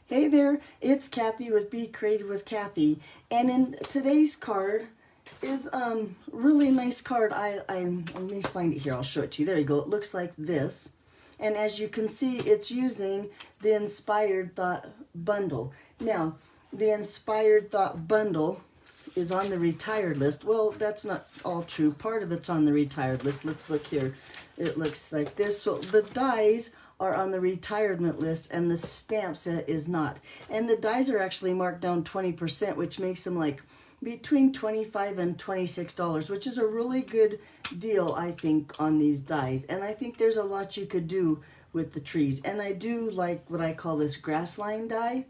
Hey there, it's Kathy with Be Creative with Kathy, and in today's card is really nice card. Let me find it here. I'll show it to you. There you go. It looks like this, and as you can see, it's using the Inspired Thought Bundle. Now, the Inspired Thought Bundle is on the retired list. Well, that's not all true. Part of it's on the retired list. Let's look here. It looks like this. So the dies are on the retirement list and the stamp set is not. And the dies are actually marked down 20%, which makes them like between $25 and $26, which is a really good deal, I think, on these dies. And I think there's a lot you could do with the trees. And I do like what I call this grass line die.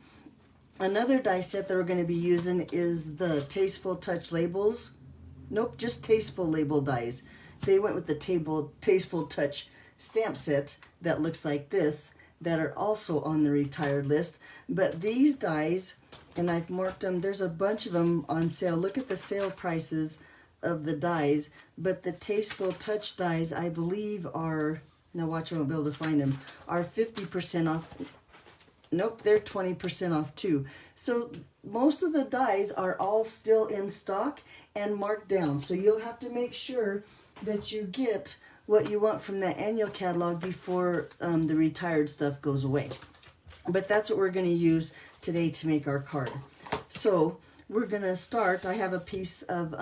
Another die set that we're going to be using is the Tasteful Touch labels. Nope, just Tasteful label dies. They went with the Tasteful Touch stamp set that looks like this, that are also on the retired list. But these dies, and I've marked them, there's a bunch of them on sale. Look at the sale prices of the dies. But the Tasteful Touch dies, I believe, are, now watch, I won't be able to find them, are 50% off. Nope, they're 20% off too. So most of the dies are all still in stock and marked down. So you'll have to make sure that you get what you want from that annual catalog before the retired stuff goes away. But that's what we're going to use today to make our card. So we're going to start. I have a piece of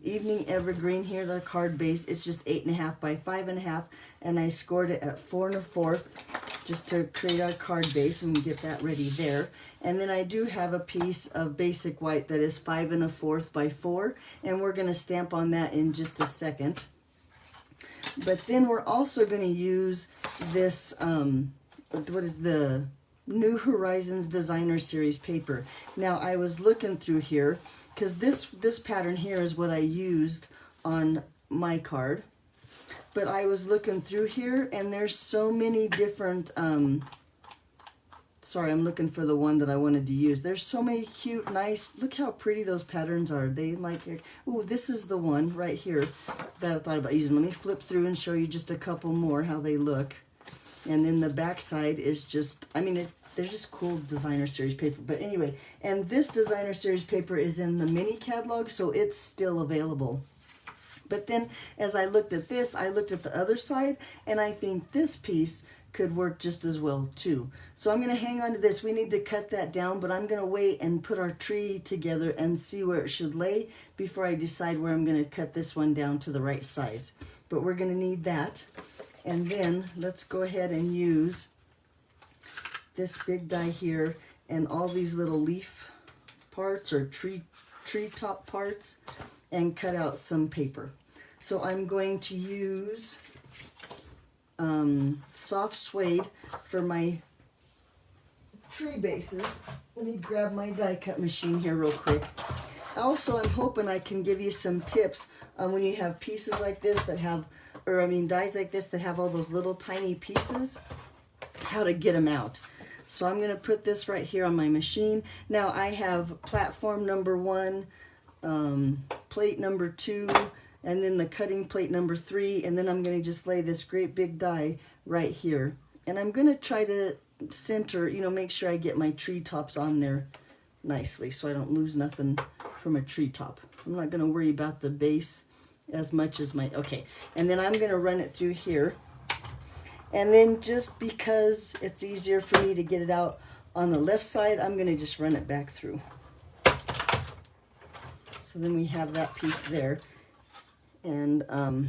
Evening Evergreen here, the card base. It's just 8.5 by 5.5, and I scored it at 4 1/4 just to create our card base, and we get that ready there. And then I do have a piece of basic white that is 5 1/4 by 4, and we're going to stamp on that in just a second. But then we're also going to use this, what is the New Horizons Designer Series paper. Now I was looking through here, because this pattern here is what I used on my card. But I was looking through here, and there's so many different, sorry, I'm looking for the one that I wanted to use. There's so many cute, nice, look how pretty those patterns are. They like, ooh, this is the one right here that I thought about using. Let me flip through and show you just a couple more how they look. And then the back side is just, I mean, they're just cool designer series paper. But anyway, and this designer series paper is in the mini catalog, so it's still available. But then as I looked at this, I looked at the other side, and I think this piece could work just as well too. So I'm going to hang on to this. We need to cut that down, but I'm going to wait and put our tree together and see where it should lay before I decide where I'm going to cut this one down to the right size. But we're going to need that. And then let's go ahead and use this big die here and all these little leaf parts or tree top parts and cut out some paper. So I'm going to use soft suede for my tree bases. Let me grab my die cut machine here real quick. Also, I'm hoping I can give you some tips on when you have pieces like this that have, or I mean dies like this that have all those little tiny pieces, how to get them out. So I'm going to put this right here on my machine. Now I have platform number 1, plate number 2, and then the cutting plate number 3, and then I'm going to just lay this great big die right here. And I'm going to try to center, you know, make sure I get my tree tops on there nicely so I don't lose nothing from a tree top. I'm not going to worry about the base as much as my, okay. And then I'm going to run it through here. And then just because it's easier for me to get it out on the left side, I'm going to just run it back through. So then we have that piece there. And, oh,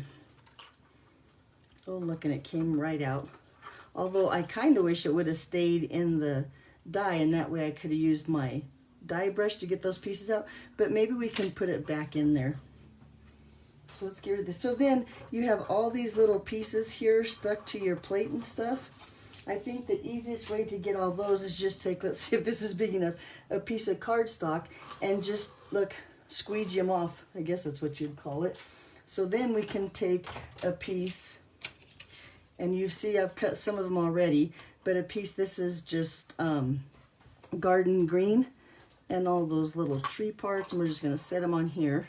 look, and it came right out. Although I kind of wish it would have stayed in the die, and that way I could have used my die brush to get those pieces out. But maybe we can put it back in there. So let's get rid of this. So then you have all these little pieces here stuck to your plate and stuff. I think the easiest way to get all those is just take, let's see if this is big enough, a piece of cardstock and just, look, squeegee them off. I guess that's what you'd call it. So then we can take a piece, and you see I've cut some of them already, but a piece, this is just garden green and all those little tree parts, and we're just going to set them on here.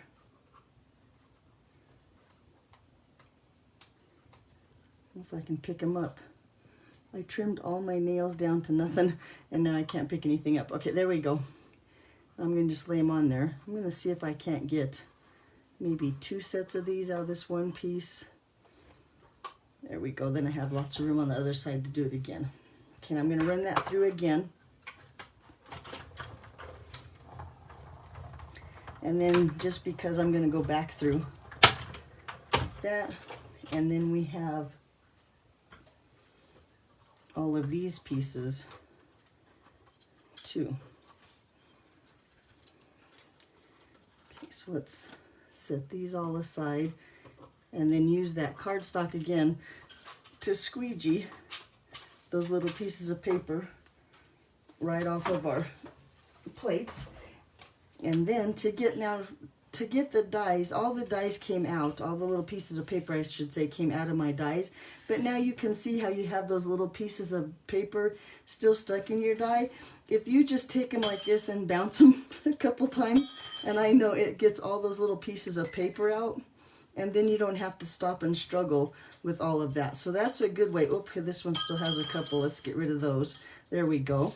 If I can pick them up. I trimmed all my nails down to nothing, and now I can't pick anything up. Okay, there we go. I'm going to just lay them on there. I'm going to see if I can't get maybe 2 sets of these out of this one piece. There we go. Then I have lots of room on the other side to do it again. Okay, I'm going to run that through again. And then just because I'm going to go back through that, and then we have all of these pieces too. Okay, so let's set these all aside and then use that cardstock again to squeegee those little pieces of paper right off of our plates. And then to get the dies, all the dies came out, all the little pieces of paper, I should say, came out of my dies. But now you can see how you have those little pieces of paper still stuck in your die. If you just take them like this and bounce them a couple times, and I know it gets all those little pieces of paper out, and then you don't have to stop and struggle with all of that. So that's a good way. Oh, this one still has a couple. Let's get rid of those. There we go.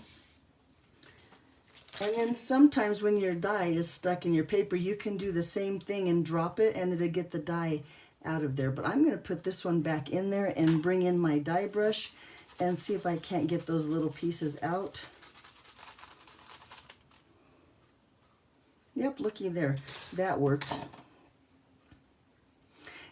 And then sometimes when your die is stuck in your paper, you can do the same thing and drop it, and it'll get the die out of there. But I'm going to put this one back in there and bring in my die brush and see if I can't get those little pieces out. Yep, looky there. That worked.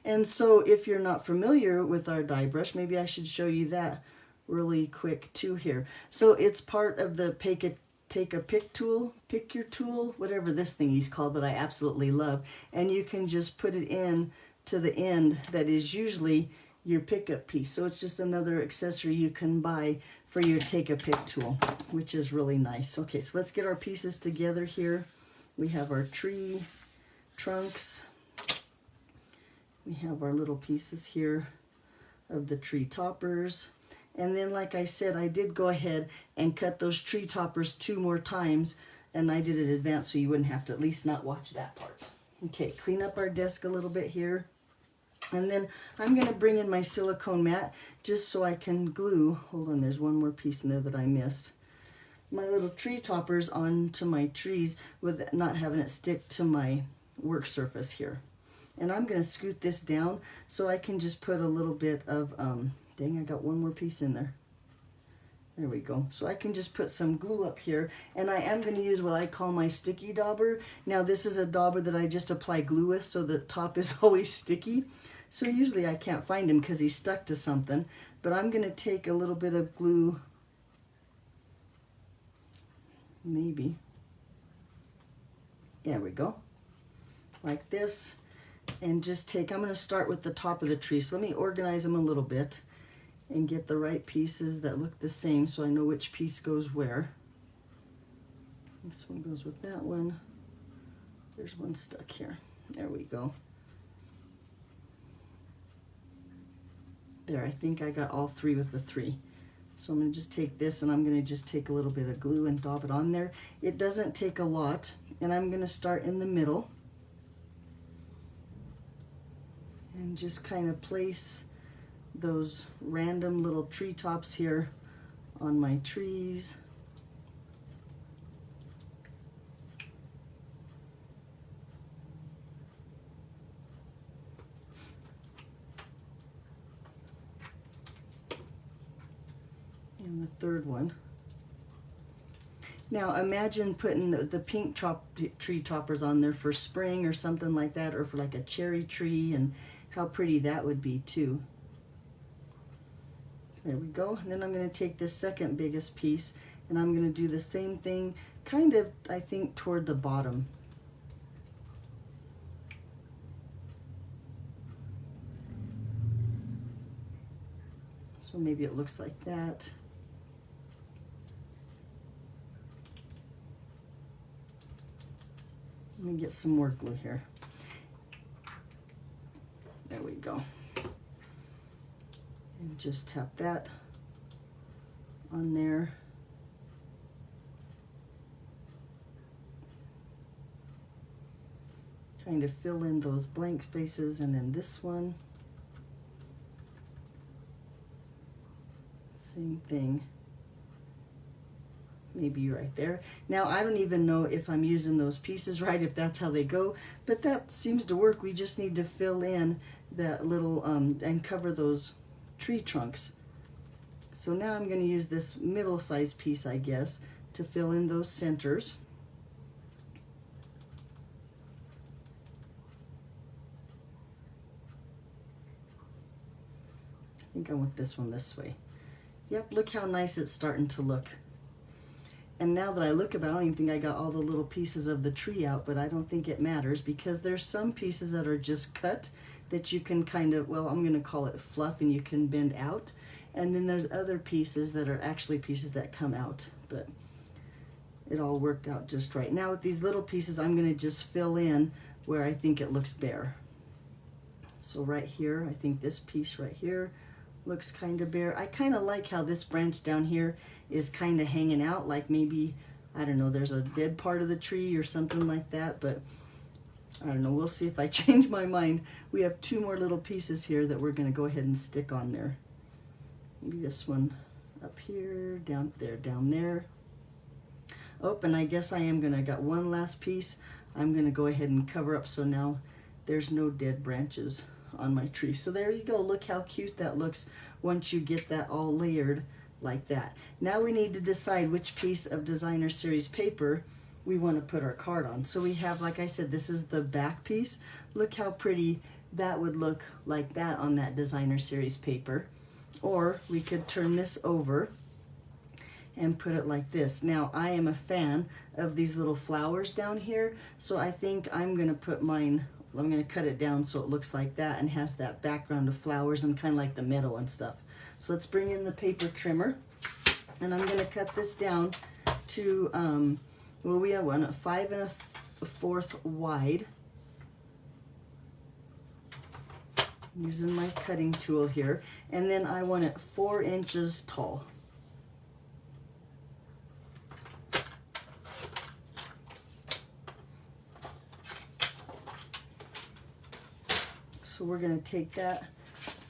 And so if you're not familiar with our die brush, maybe I should show you that really quick too here. So it's part of the Take a Pick tool, pick your tool, whatever this thing is called that I absolutely love. And you can just put it in to the end that is usually your pickup piece. So it's just another accessory you can buy for your Take a Pick tool, which is really nice. Okay, so let's get our pieces together here. We have our tree trunks. We have our little pieces here of the tree toppers. And then, like I said, I did go ahead and cut those tree toppers 2 more times, and I did it in advance so you wouldn't have to at least not watch that part. Okay, clean up our desk a little bit here. And then I'm going to bring in my silicone mat just so I can glue. Hold on, there's one more piece in there that I missed. My little tree toppers onto my trees with not having it stick to my work surface here. And I'm going to scoot this down so I can just put a little bit of, dang, I got one more piece in there. There we go. So I can just put some glue up here, and I am going to use what I call my sticky dauber. Now this is a dauber that I just apply glue with, so the top is always sticky. So usually I can't find him because he's stuck to something, but I'm going to take a little bit of glue, maybe. There we go. Like this. And just take, I'm going to start with the top of the tree. So let me organize them a little bit and get the right pieces that look the same so I know which piece goes where. This one goes with that one. There's one stuck here. There we go. There, I think I got all 3 with the 3. So I'm going to just take this and I'm going to just take a little bit of glue and daub it on there. It doesn't take a lot, and I'm going to start in the middle and just kind of place those random little tree tops here on my trees. And the third one. Now imagine putting the pink tree toppers on there for spring or something like that, or for like a cherry tree, and how pretty that would be too. There we go. And then I'm going to take this second biggest piece and I'm going to do the same thing, kind of, I think, toward the bottom. So maybe it looks like that. Let me get some more glue here. There we go. And just tap that on there. Kind of fill in those blank spaces, and then this one. Same thing. Maybe right there. Now I don't even know if I'm using those pieces right, if that's how they go, but that seems to work. We just need to fill in that little and cover those tree trunks. So now I'm going to use this middle-sized piece, I guess, to fill in those centers. I think I want this one this way. Yep, look how nice it's starting to look. And now that I look at it, I don't even think I got all the little pieces of the tree out, but I don't think it matters because there's some pieces that are just cut that you can kind of, well, I'm going to call it fluff, and you can bend out. And then there's other pieces that are actually pieces that come out, but it all worked out just right. Now with these little pieces, I'm going to just fill in where I think it looks bare. So right here, I think this piece right here looks kind of bare. I kind of like how this branch down here is kind of hanging out, like maybe, I don't know, there's a dead part of the tree or something like that, but I don't know, we'll see if I change my mind. We have two more little pieces here that we're going to go ahead and stick on there. Maybe this one up here, down there, down there. Oh, and I guess I am gonna, got one last piece. I'm gonna go ahead and cover up so now there's no dead branches on my tree. So there you go, look how cute that looks once you get that all layered like that. Now we need to decide which piece of Designer Series paper we want to put our card on. So we have, like I said, this is the back piece. Look how pretty that would look like that on that Designer Series paper. Or we could turn this over and put it like this. Now I am a fan of these little flowers down here, so I think I'm gonna put mine, I'm gonna cut it down so it looks like that and has that background of flowers and kind of like the meadow and stuff. So let's bring in the paper trimmer, and I'm gonna cut this down to, well, we have one, 5 1/4 wide. Using my cutting tool here, and then I want it 4 inches tall. So we're going to take that,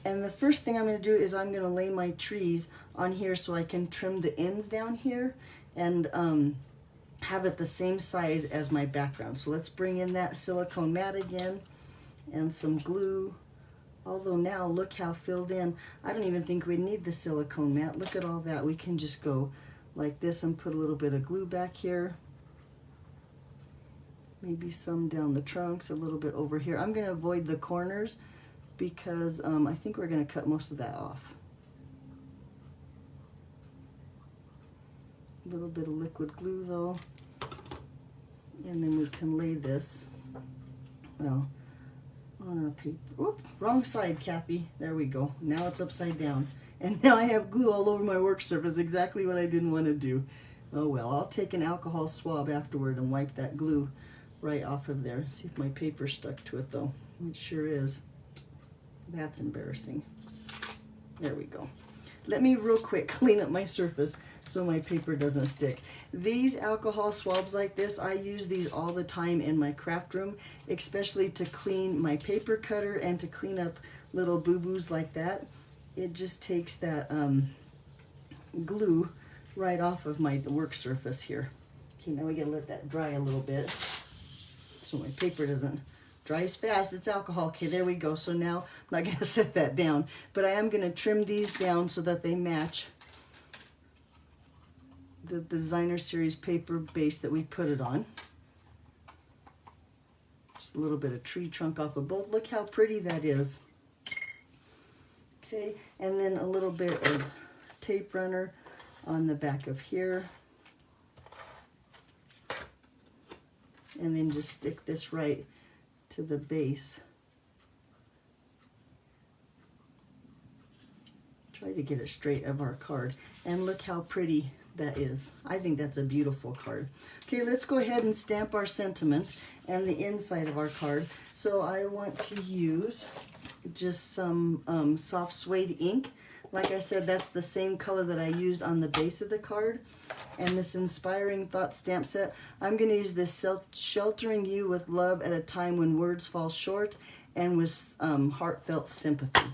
and the first thing I'm going to do is I'm going to lay my trees on here so I can trim the ends down here and have it the same size as my background. So let's bring in that silicone mat again and some glue. Although now look how filled in. I don't even think we need the silicone mat. Look at all that. We can just go like this and put a little bit of glue back here. Maybe some down the trunks, a little bit over here. I'm going to avoid the corners because I think we're going to cut most of that off. A little bit of liquid glue though. And then we can lay this, well, on our paper. Oop, wrong side, Kathy. There we go. Now it's upside down. And now I have glue all over my work surface, exactly what I didn't want to do. Oh well, I'll take an alcohol swab afterward and wipe that glue right off of there. See if my paper stuck to it though. It sure is. That's embarrassing. There we go. Let me real quick clean up my surface so my paper doesn't stick. These alcohol swabs like this, I use these all the time in my craft room, especially to clean my paper cutter and to clean up little boo-boos like that. It just takes that glue right off of my work surface here. Okay, now we gotta let that dry a little bit so my paper doesn't dries fast. It's alcohol. Okay, there we go. So now I'm not going to set that down, but I am going to trim these down so that they match the Designer Series paper base that we put it on. Just a little bit of tree trunk off of both. Look how pretty that is. Okay, and then a little bit of tape runner on the back of here. And then just stick this right to the base. Try to get it straight of our card. And look how pretty that is. I think that's a beautiful card. Okay, let's go ahead and stamp our sentiments and the inside of our card. So I want to use just some soft suede ink. Like I said, that's the same color that I used on the base of the card. And this Inspiring Thought stamp set, I'm going to use this Sheltering You with Love at a Time When Words Fall Short and with Heartfelt Sympathy.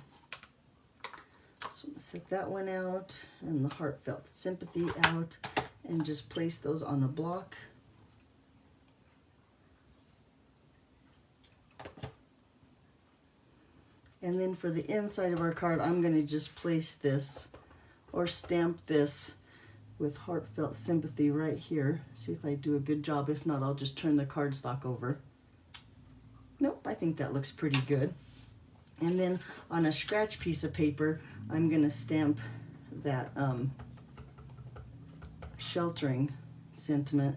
So So I'm going to set that one out and the Heartfelt Sympathy out and just place those on a block. And then for the inside of our card, I'm going to just place this or stamp this with Heartfelt Sympathy right here. See if I do a good job. If not, I'll just turn the cardstock over. Nope, I think that looks pretty good. And then on a scratch piece of paper, I'm going to stamp that sheltering sentiment.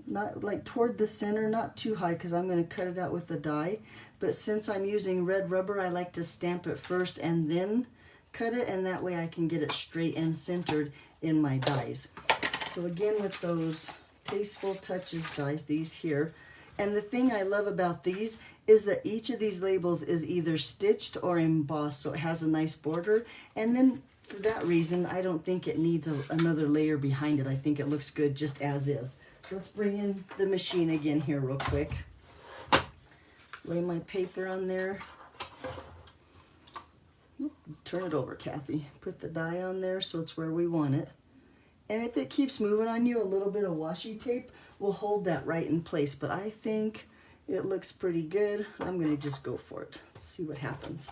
Not like toward the center, not too high, because I'm going to cut it out with the die. But since I'm using red rubber, I like to stamp it first and then cut it, and that way I can get it straight and centered in my dies. So again, with those Tasteful Touches dies, these here, and the thing I love about these is that each of these labels is either stitched or embossed, so it has a nice border. And then for that reason, I don't think it needs another layer behind it. I think it looks good just as is. So let's bring in the machine again here real quick. Lay my paper on there. Turn it over, Kathy. Put the die on there so it's where we want it. And if it keeps moving on you, a little bit of washi tape will hold that right in place. But I think it looks pretty good. I'm going to just go for it. Let's see what happens.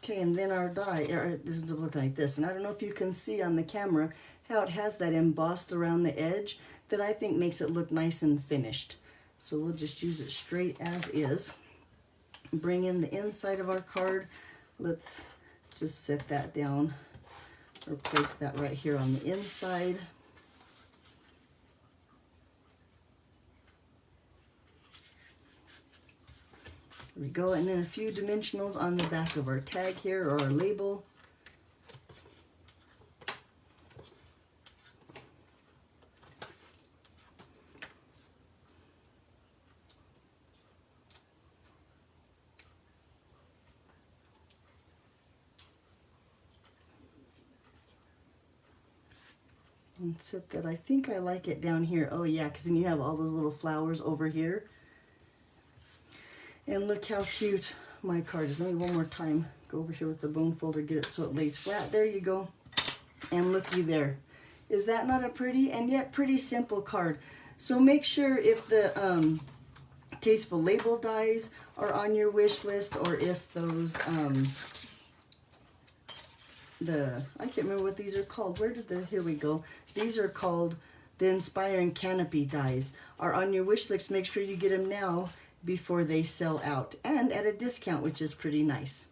Okay, and then our die, it doesn't look like this. And I don't know if you can see on the camera how it has that embossed around the edge that I think makes it look nice and finished. So we'll just use it straight as is. Bring in the inside of our card. Let's just set that down or place that right here on the inside. There we go, and then a few dimensionals on the back of our tag here, or our label. And set that, I think I like it down here. Oh yeah, because then you have all those little flowers over here. And look how cute my card is. Let me one more time go over here with the bone folder, get it so it lays flat. There you go. And looky there. Is that not a pretty and yet pretty simple card? So make sure if the Tasteful label dies are on your wish list, or if those I can't remember what these are called. Here we go. These are called the Inspiring Canopy dies are on your wish list. Make sure you get them now before they sell out, and at a discount, which is pretty nice.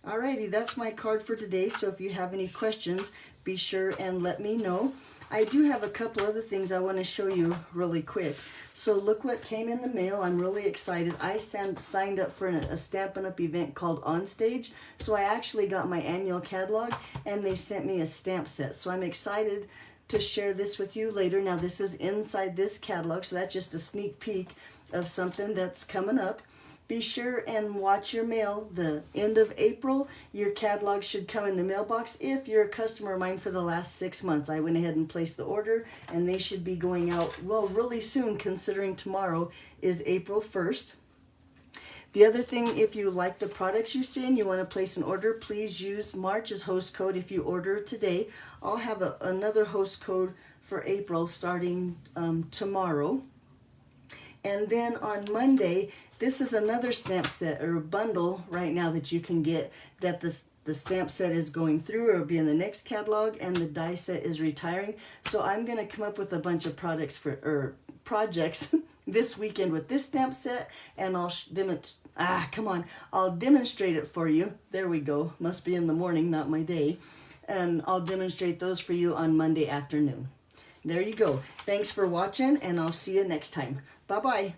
Alrighty, that's my card for today. So if you have any questions, be sure and let me know. I do have a couple other things I want to show you really quick. So look what came in the mail. I'm really excited. I signed up for a Stampin' Up! Event called Onstage. So I actually got my annual catalog, and they sent me a stamp set. So I'm excited to share this with you later. Now this is inside this catalog, so that's just a sneak peek of something that's coming up. Be sure and watch your mail. The end of April, your catalog should come in the mailbox. If you're a customer of mine for the last 6 months, I went ahead and placed the order, and they should be going out, well, really soon, considering tomorrow is April 1st. The other thing, if you like the products you see and you want to place an order, please use March as host code if you order today. I'll have another host code for April starting tomorrow. And then on Monday, this is another stamp set or a bundle right now that you can get, that the stamp set is going through, or it'll be in the next catalog, and the die set is retiring. So I'm going to come up with a bunch of projects this weekend with this stamp set, and I'll demonstrate it for you. There we go. Must be in the morning, not my day. And I'll demonstrate those for you on Monday afternoon. There you go. Thanks for watching, and I'll see you next time. Bye-bye.